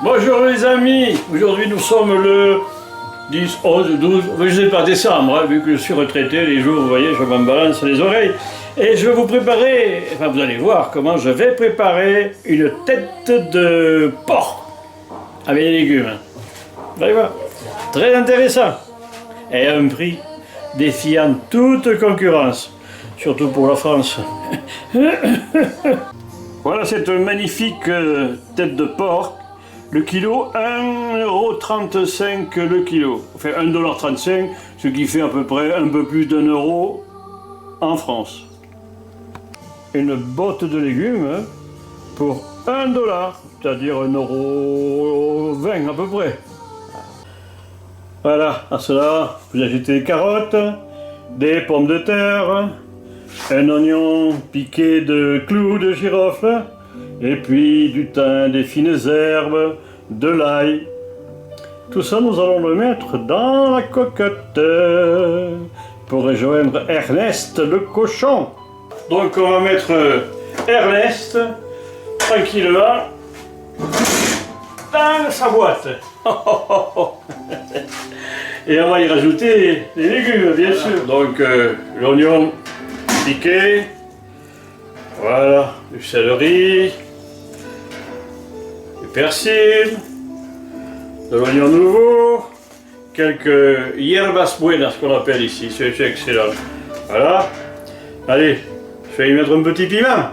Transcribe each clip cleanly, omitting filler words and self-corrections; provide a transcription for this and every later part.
Bonjour les amis, aujourd'hui nous sommes le 10, 11, 12, je ne sais pas, décembre, hein, vu que je suis retraité, les jours, vous voyez, je m'en balance les oreilles. Et je vais vous préparer, enfin vous allez voir comment je vais préparer une tête de porc avec des légumes. Vous allez voir, très intéressant. Et à un prix défiant toute concurrence, surtout pour la France. Voilà cette magnifique tête de porc. Le kilo, 1,35 € le kilo. Enfin, 1,35 $, ce qui fait à peu près un peu plus d'1 € en France. Une botte de légumes pour 1 $, c'est-à-dire 1,20 € à peu près. Voilà, à cela, vous ajoutez des carottes, des pommes de terre, un oignon piqué de clous de girofle, et puis du thym, des fines herbes, de l'ail. Tout ça, nous allons le mettre dans la cocotte pour rejoindre Ernest le cochon. Donc on va mettre Ernest tranquillement dans sa boîte. Et on va y rajouter les légumes, bien sûr. Donc l'oignon piqué, voilà, du céleri, du persil, de l'oignon nouveau, quelques hierbas buenas qu'on appelle ici, c'est excellent. Voilà, allez, je vais y mettre un petit piment.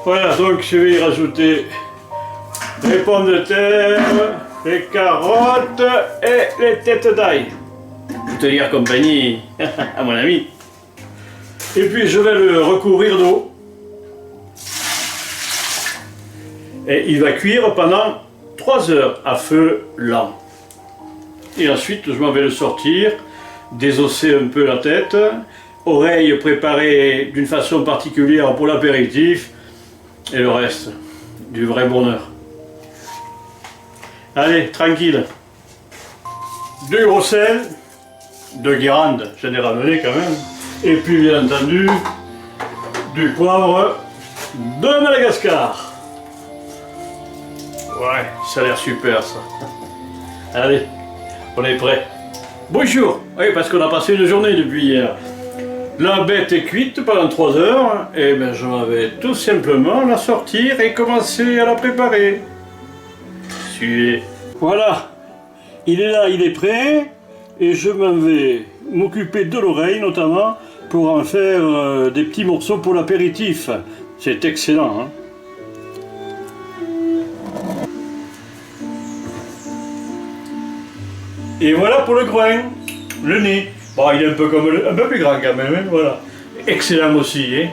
Voilà, donc je vais y rajouter les pommes de terre, les carottes et les têtes d'ail. Pour tenir compagnie à mon ami. Et puis je vais le recouvrir d'eau. Et il va cuire pendant 3 heures à feu lent. Et ensuite je m'en vais le sortir, désosser un peu la tête, oreilles préparées d'une façon particulière pour l'apéritif, et le reste, du vrai bonheur. Allez, tranquille. Du gros sel, de Guérande, j'en ai ramené quand même. Et puis bien entendu, du poivre de Madagascar. Ouais, ça a l'air super ça. Allez, on est prêt. Bonjour. Oui, parce qu'on a passé une journée depuis hier. La bête est cuite pendant 3 heures, et bien je m'en vais tout simplement la sortir et commencer à la préparer. Suivez. Voilà, il est là, il est prêt, et je m'en vais m'occuper de l'oreille notamment pour en faire des petits morceaux pour l'apéritif. C'est excellent, hein. Et voilà pour le groin, le nez. Bon, il est un peu comme un peu plus grand quand même, hein, voilà. Excellent aussi, hein.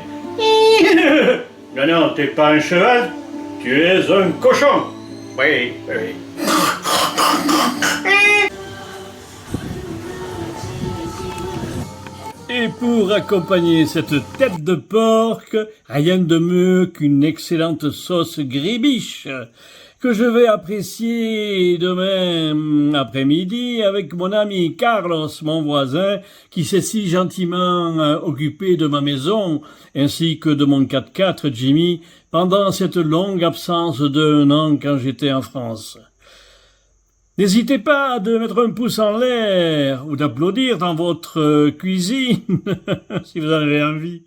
Non, non, t'es pas un cheval, tu es un cochon. Oui, oui. Et pour accompagner cette tête de porc, rien de mieux qu'une excellente sauce gribiche que je vais apprécier demain après-midi avec mon ami Carlos, mon voisin, qui s'est si gentiment occupé de ma maison, ainsi que de mon 4x4 Jimmy, pendant cette longue absence d'1 an quand j'étais en France. N'hésitez pas de mettre un pouce en l'air ou d'applaudir dans votre cuisine, si vous en avez envie.